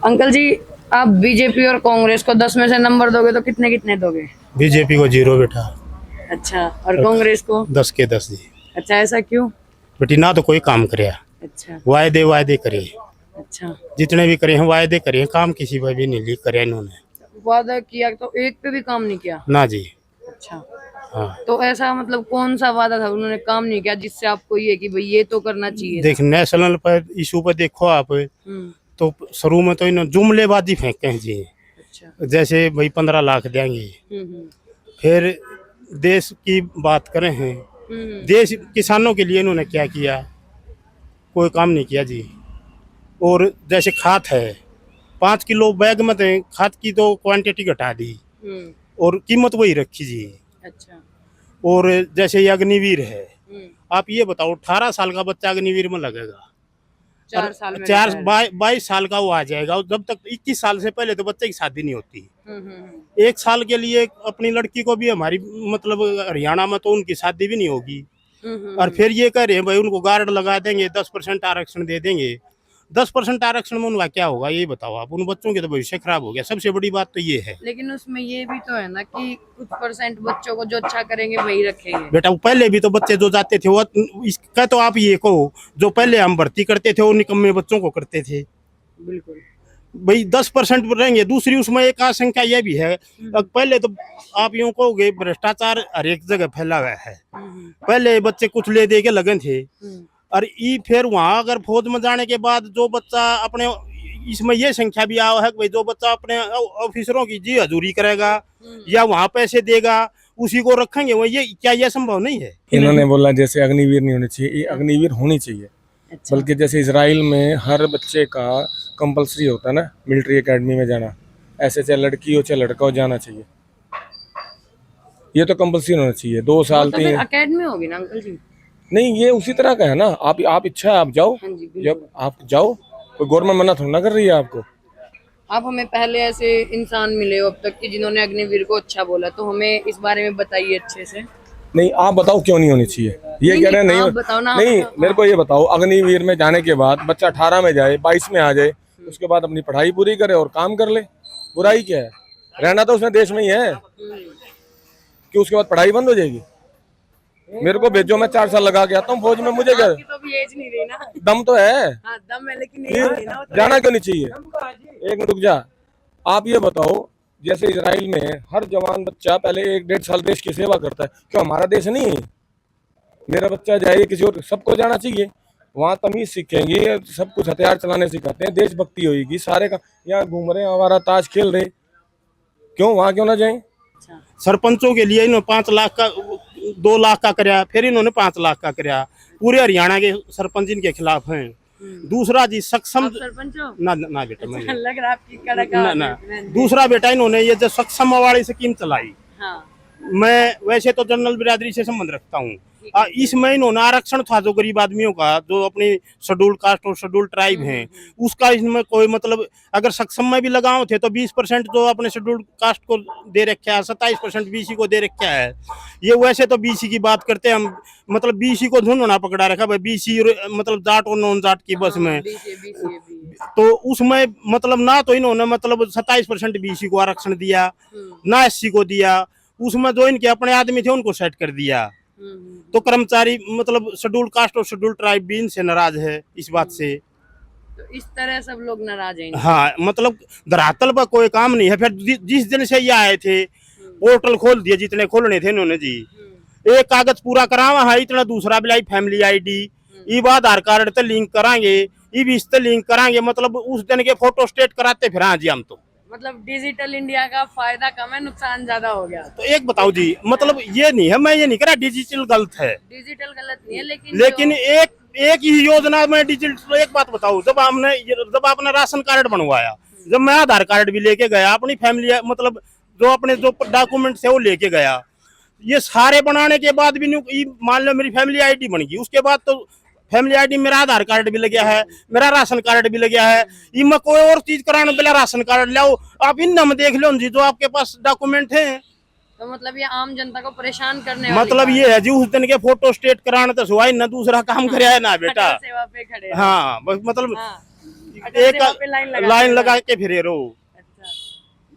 Uncle जी, आप BJP और कांग्रेस को 10 में से नंबर दोगे तो कितने कितने दोगे? बीजेपी को 0 बेटा। अच्छा, और कांग्रेस को? 10 के 10 जी। अच्छा, ऐसा क्यों? बेटी ना तो कोई काम करे, अच्छा वायदे वायदे करे, अच्छा। जितने भी करे हैं वायदे करे हैं, काम किसी पर भी नहीं ली करे इन्होंने। वादा किया तो एक पे भी काम नहीं किया? ना जी। अच्छा, हाँ तो ऐसा मतलब कौन सा वादा था उन्होंने काम नहीं किया जिससे आपको ये कि भाई ये तो करना चाहिए देख, था? नेशनल पर इशू पर देखो आप, हम्म। तो शुरू में तो इन्होंने जुमलेबाजी फेंके हैं जी। अच्छा। जैसे भाई 15 लाख देंगे, हम्म। फिर देश की बात करें हैं, हम्म। देश किसानों के लिए इन्होंने क्या किया? कोई काम नहीं किया जी। और जैसे खाद है, 5 किलो बैग में तो खाद की तो क्वांटिटी घटा दी हम्म। और कीमत वही रखी जी। अच्छा। और जैसे ये अग्निवीर है, हम्म। आप ये बताओ 18 साल का बच्चा अग्निवीर में लगेगा, 4 साल में चार रिटायर? 22 साल का वो आ जाएगा, और जब तक 21 साल से पहले तो बच्चे की शादी नहीं होती। हम्म। 1 साल के लिए अपनी लड़की को भी हमारी मतलब हरियाणा में तो उनकी शादी भी नहीं होगी। और हम्म। फिर ये कह रहे हैं भाई उनको गार्ड लगा देंगे, 10% आरक्षण दे देंगे। 10% आरक्षण में उनका क्या होगा ये बताओ आप? उन बच्चों के तो भविष्य खराब हो गया। सबसे बड़ी बात तो ये है लेकिन उसमें ये भी तो है ना कि कुछ परसेंट बच्चों को जो अच्छा करेंगे वही रखेंगे। बेटा। वो पहले भी तो बच्चे जो जाते थे वो इसका तो आप ये कहो, जो पहले हम भर्ती करते थे वो निकम्मे बच्चों को करते थे। बिल्कुल। भाई 10% रहेंगे। दूसरी उसमें एक आशंका यह भी है, पहले तो आप यूं कहोगे भ्रष्टाचार हर एक जगह फैला हुआ है। पहले बच्चे कुछ ले दे के लगन थे, और ई फिर वहां अगर फौज में जाने के बाद जो बच्चा अपने, इसमें ये संख्या भी आओ है कि भाई जो बच्चा अपने ऑफिसरों की जी हजूरी करेगा या वहां पैसे देगा उसी को रखेंगे। वो ये क्या यह संभव नहीं है? इन्होंने बोला जैसे अग्निवीर नहीं होनी चाहिए, ये अग्निवीर होनी चाहिए। अच्छा। बल्कि जैसे इजराइल में हर बच्चे का कंपलसरी होता है ना मिलिट्री एकेडमी में जाना, ऐसे चाहे लड़की हो चाहे लड़का हो जाना चाहिए। ये तो कंपलसरी होना चाहिए, 2 साल तो फिर 3। अकेडमी होगी ना अंकल जी? नहीं, ये उसी तरह का है ना। आप इच्छा है आप जाओ, हाँ जी, बिल्कुल। जब आप जाओ, कोई गवर्नमेंट मना थोड़ा ना कर रही है आपको। आप हमें पहले ऐसे इंसान मिले हो अब तक कि जिन्होंने अग्निवीर को अच्छा बोला, तो हमें इस बारे में बताइए अच्छे से। नहीं, आप बताओ क्यों नहीं होनी चाहिए? ये कह रहे हैं नहीं आप बताओ ना। नहीं, मेरे को ये बताओ, अग्निवीर में जाने के बाद बच्चा 18 में जाए, 22 में आ जाए, उसके बाद अपनी पढ़ाई पूरी करे और काम कर ले। बुराई क्या है? रहना तो उसने देश में ही है कि उसके बाद पढ़ाई बंद हो जाएगी? मेरे को भेजो, मैं 4 साल लगा के आता हूँ फौज में, मुझे क्या आपकी तो भी एज नहीं रही ना। दम तो है। हाँ, दम है लेकिन एज नहीं ना। जाना क्यों नहीं चाहिए? एक मिनट रुक जा। आप ये बताओ, जैसे इजराइल में हर जवान बच्चा पहले 1-1.5 साल देश की सेवा करता है, क्यों हमारा देश नहीं है? मेरा बच्चा जाए किसी और, सबको जाना चाहिए। वहाँ तमीज सीखेंगे, सब कुछ हथियार चलाने सिखाते हैं, देशभक्ति होगी सारे का। यहाँ घूम रहे हैं हमारा ताश खेल रहे, क्यों वहाँ क्यों ना जाएं? सरपंचों के लिए इन्होंने 5 लाख का, 2 लाख का कराया, फिर इन्होंने 5 लाख का कराया। पूरे हरियाणा के सरपंच इनके खिलाफ हैं। दूसरा जी सक्षम, आप सरपंच हो? ना बेटा मैं नहीं। लग रहा है आपकी कड़क ना आवाज ना। है। दूसरा बेटा इन्होंने ये जो सक्षम वाली स्कीम चलाई, हाँ। मैं वैसे तो जनरल बिरादरी से संबंध रखता हूँ। इसमें इन्होंने आरक्षण था जो गरीब आदमियों का, जो अपनी शेड्यूल कास्ट और शेड्यूल ट्राइब हैं, उसका इसमें कोई मतलब, अगर सक्षम में भी लगाओ थे तो 20% जो अपने शेड्यूल कास्ट को दे रखा है, 27% बीसी को दे रखा है। ये वैसे तो बीसी की बात करते हैं हम, मतलब बीसी को धुंधुना पकड़ा रखा भाई, बीसी मतलब जाट और नॉन जाट की बस में। तो उसमें मतलब ना तो इन्होंने मतलब 27% बीसी को आरक्षण दिया, ना एससी को दिया। उसमें जो इनके अपने आदमी थे उनको सेट कर दिया। तो कर्मचारी मतलब शेड्यूल कास्ट और शेड्यूल ट्राइब भी इनसे नाराज है इस बात से। तो इस तरह सब लोग नाराज हैं। हाँ, मतलब धरातल पर कोई काम नहीं है। फिर जिस दिन से ये आए थे, पोर्टल खोल दिए जितने खोलने थे इन्होंने जी। एक कागज पूरा करावा है, इतना दूसरा बिलाई फैमिली आईडी, ई आधार कार्ड से लिंक कराएंगे, ई भी इससे लिंक कराएंगे। मतलब उस दिन के फोटो स्टेट कराते फिर हाँ जी हम तो। मतलब डिजिटल इंडिया का फायदा कम है, नुकसान ज्यादा हो गया। तो एक बताओ जी, मतलब ये नहीं है, मैं ये नहीं कह रहा डिजिटल गलत है, डिजिटल गलत नहीं है, लेकिन एक ही योजना में डिजिटल। एक बात बताओ, जब आपने राशन कार्ड बनवाया, जब मैं आधार कार्ड भी लेके गया, अपनी फैमिली मतलब जो अपने जो डॉक्यूमेंट है वो लेके गया, ये सारे बनाने के बाद भी नहीं, मान लो मेरी फैमिली आईडी बन गई, उसके बाद तो फैमिली आईडी मेरा आधार कार्ड भी लग गया है, मेरा राशन कार्ड भी लग गया है। ये मैं कोई और चीज कराने पहले राशन कार्ड लाओ, आप इन में देख लो जी जो आपके पास डॉक्यूमेंट है। तो मतलब ये आम जनता को परेशान करने मतलब ये है जी, उस दिन के फोटो स्टेट कराने तो सुहाई न दूसरा काम करे ना बेटा। सेवा पे खड़े। हाँ, मतलब एक सेवा पे लाइन लाइन लगा के फिरे रहो। अच्छा।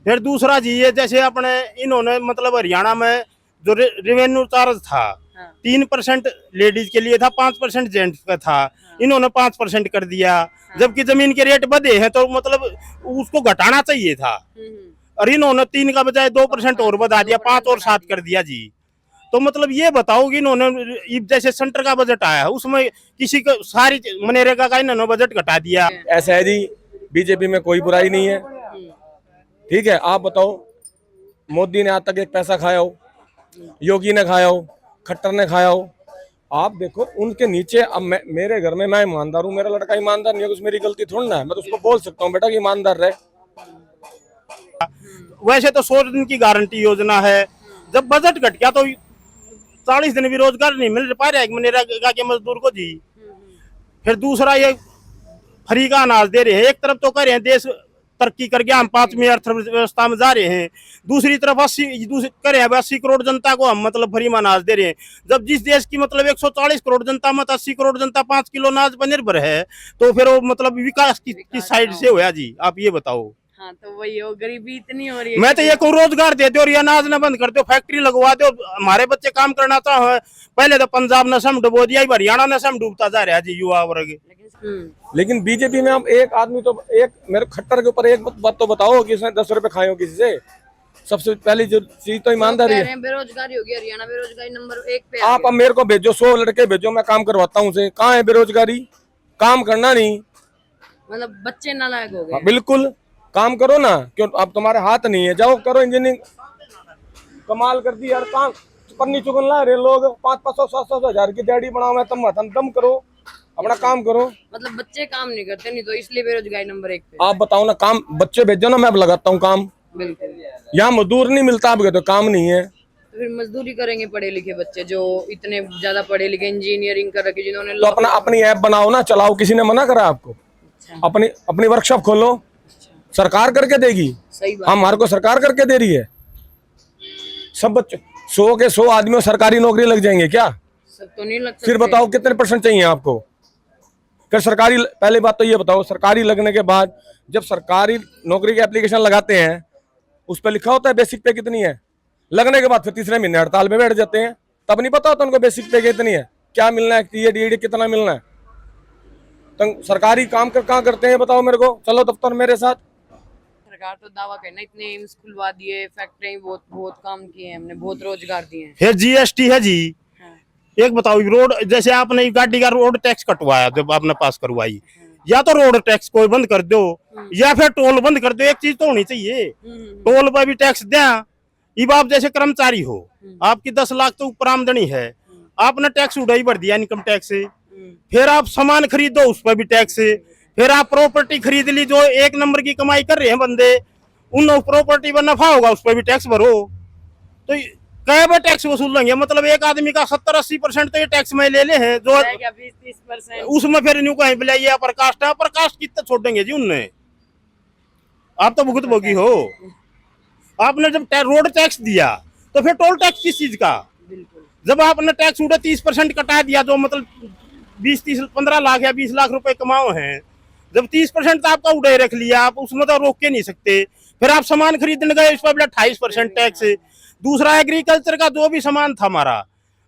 फिर दूसरा जी ये जैसे अपने इन्होंने मतलब हरियाणा में जो रेवेन्यू चार्ज था हाँ। 3% लेडीज के लिए था, 5% जेंट्स का था, इन्होंने 5% कर दिया। जबकि जमीन के रेट बढ़े हैं तो मतलब उसको घटाना चाहिए था, और इन्होंने 3 का बजाय 2% और बढ़ा दिया, 5 और 7 कर दिया जी। तो मतलब ये बताओ कि इन्होंने जैसे सेंटर का बजट आया है उसमें किसी को सारी मनरेगा का इन्होंने बजट घटा दिया। ऐसा है जी, बीजेपी में कोई बुराई नहीं है, ठीक है। आप बताओ, मोदी ने आज तक एक पैसा खाया हो, योगी ने खाया हो, खट्टर ने खाया हो? आप देखो उनके नीचे। अब मेरे घर में मैं ईमानदार हूँ, मेरा लड़का ईमानदार नहीं है, उसमें मेरी गलती थोड़ी ना है। मैं तो उसको बोल सकता हूँ बेटा कि ईमानदार रहे। वैसे तो 100 दिन की गारंटी योजना है, जब बजट घट गया तो 40 दिन भी रोजगार नहीं मिल पा रहा है मनरेगा के मजदूर को जी। फिर दूसरा ये फ्री का अनाज दे रहे हैं, एक तरफ तो कह रहे हैं देश तरक्की कर गया, हम 5वीं अर्थव्यवस्था में जा रहे हैं, दूसरी तरफ 80 करोड़ जनता को हम मतलब फ्री में अनाज दे रहे हैं। जब जिस देश की मतलब 140 करोड़ जनता में 80 करोड़ जनता 5 किलो अनाज पर निर्भर है, तो फिर वो मतलब विकास किस साइड से हुआ जी, आप ये बताओ। हाँ, तो वही हो, गरीबी इतनी हो रही है। मैं तो ये को रोजगार दे दो और ये अनाज न बंद कर दो, फैक्ट्री लगवा दो, हमारे बच्चे काम करना चाहे। पहले तो पंजाब नशा में डुबो दिया, हरियाणा नशा में डूबता जा रहा है जी युवा वर्ग। लेकिन बीजेपी में आप एक आदमी तो एक मेरे खट्टर के ऊपर एक बात तो बताओ कि उसने 10 रुपए खाए हो किसी से। सबसे पहली जो चीज तो ईमानदारी है। बेरोजगारी होगी, हरियाणा बेरोजगारी नंबर 1 पे। आप अब मेरे को भेजो, 100 लड़के भेजो, मैं काम करवाता हूँ उसे। कहाँ है बेरोजगारी? काम करना नहीं, मतलब बच्चे नालायक हो गए। बिल्कुल काम करो ना, क्यों? अब तुम्हारे हाथ नहीं है, जाओ करो इंजीनियरिंग। कमाल कर दी यार, काम पन्नी चुगन ला रहे लोग, 500-500 700 हजार की दिहाड़ी बनाओ, तुम दम करो, अपना काम करो। मतलब बच्चे काम नहीं करते, नहीं तो इसलिए बेरोजगारी नंबर 1 पे। आप बताओ ना, काम बच्चे भेजो ना, मैं लगाता हूँ काम। बिल्कुल। यहाँ मजदूर नहीं मिलता, आप कहते हो काम नहीं है। तो फिर मजदूरी करेंगे पढ़े लिखे बच्चे, जो इतने ज्यादा पढ़े लिखे इंजीनियरिंग कर रखे, जिन्होंने तो अपनी ऐप बनाओ ना, चलाओ, किसी ने मना करा आपको? अच्छा। अपनी वर्कशॉप खोलो, सरकार करके देगी। सही बात। हमारे को सरकार करके दे रही है। सब बच्चे 100 के 100 आदमियों सरकारी नौकरी लग जाएंगे क्या? सब तो नहीं लग सकते। फिर बताओ कितने % चाहिए आपको? फिर सरकारी, पहले बात तो ये बताओ, सरकारी लगने के बाद जब सरकारी नौकरी की एप्लीकेशन लगाते हैं उस पर लिखा होता है बेसिक पे कितनी है। लगने के बाद फिर तीसरे महीने हड़ताल में बैठ जाते हैं, तब नहीं पता होता उनको बेसिक पे कितनी है, क्या मिलना है, DED कितना मिलना है। तो सरकारी काम कहाँ करते हैं बताओ मेरे को? चलो दफ्तर मेरे साथ। सरकार तो दावा करना, इतने एम्स खुलवा दिए, फैक्ट्री बहुत बहुत काम किए हैं हमने, बहुत रोजगार दिए हैं। फिर GST है जी। एक बताओ, रोड जैसे आपने गाड़ी का रोड टैक्स कटवाया जब आपने पास करवाई, या तो रोड टैक्स कोई बंद कर दो या फिर टोल बंद कर दो, एक चीज तो होनी चाहिए। टोल पर भी टैक्स दें। अब आप जैसे कर्मचारी हो, आपकी 10 लाख तो ऊपर आमदनी है, आपने टैक्स उड़ाई भर दिया इनकम टैक्स से। फिर आप सामान खरीदो, उस पर भी टैक्स है। फिर आप प्रॉपर्टी खरीद ली, जो 1 नंबर की कमाई कर रहे हैं बंदे, उन प्रॉपर्टी पर नफा होगा, उस पर भी टैक्स भरो। तो कई बार टैक्स वसूल लेंगे, मतलब एक आदमी का 70-80% तो ये टैक्स में ले ले हैं, जो 20-30%। उसमें फिर न्यू कहीं बुलाइए अपर कास्ट है, अपर कास्ट कितना छोड़ेंगे जी उनने? आप तो भुगत भोगी हो। आपने जब रोड टैक्स दिया तो फिर टोल टैक्स किस चीज का? जब आपने टैक्स उड़े 30% कटा दिया, जो मतलब 20-30-15 लाख या 20 लाख रुपए कमाओ हैं, जब 30% आपका उड़े रख लिया, आप उसमें तो रोक के नहीं सकते। फिर आप सामान खरीदने गए, इस पर 28% टैक्स है। दूसरा एग्रीकल्चर का जो भी सामान था हमारा,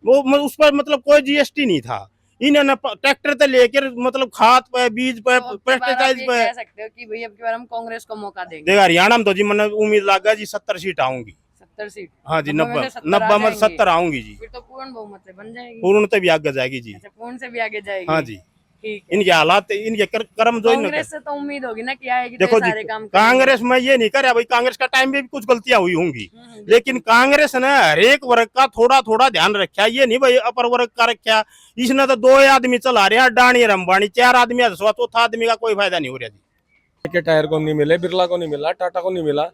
वो उस पर मतलब कोई GST नहीं था। इन्होंने ट्रैक्टर से लेकर मतलब खाद पे, बीज पे, पेस्टिसाइड पे। कह सकते हो कि भाई अब की बार हम कांग्रेस को मौका देंगे। देखा हरियाणा में तो जी मैंने उम्मीद लगा जी 70 सीट आऊंगी। 70 सीट? हाँ जी, 90 में 70 70 आऊंगी जी। फिर तो पूर्ण बहुमत से बन जाएगी। पूर्ण तो भी आगे जाएगी जी। अच्छा, पूर्ण से भी आगे जाएगी। हाँ जी। ठीक है। इनके हालात, इनके कर्म जो कांग्रेस से तो उम्मीद होगी ना कि आएगी, देखो तो जी, सारे काम कांग्रेस में ये नहीं करे भाई, कांग्रेस का टाइम में भी कुछ गलतियां हुई होंगी, लेकिन कांग्रेस ने हर एक वर्ग का थोड़ा थोड़ा ध्यान रखा। ये नहीं भाई अपर वर्ग का रखा। इसने तो 2 आदमी चला रहे हैं, अडानी और अंबानी, 4 आदमी, चौथा आदमी का कोई फायदा नहीं हो रहा जी। के टायर को नहीं मिले, बिरला को नहीं मिला, टाटा को नहीं मिला,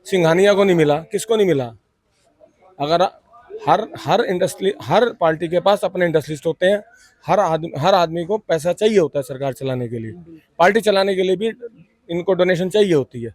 सिंघानिया को नहीं मिला, किसको नहीं मिला? अगर हर इंडस्ट्री, हर पार्टी के पास अपने इंडस्ट्रिस्ट होते हैं, हर आदमी को पैसा चाहिए होता है सरकार चलाने के लिए, पार्टी चलाने के लिए भी इनको डोनेशन चाहिए होती है।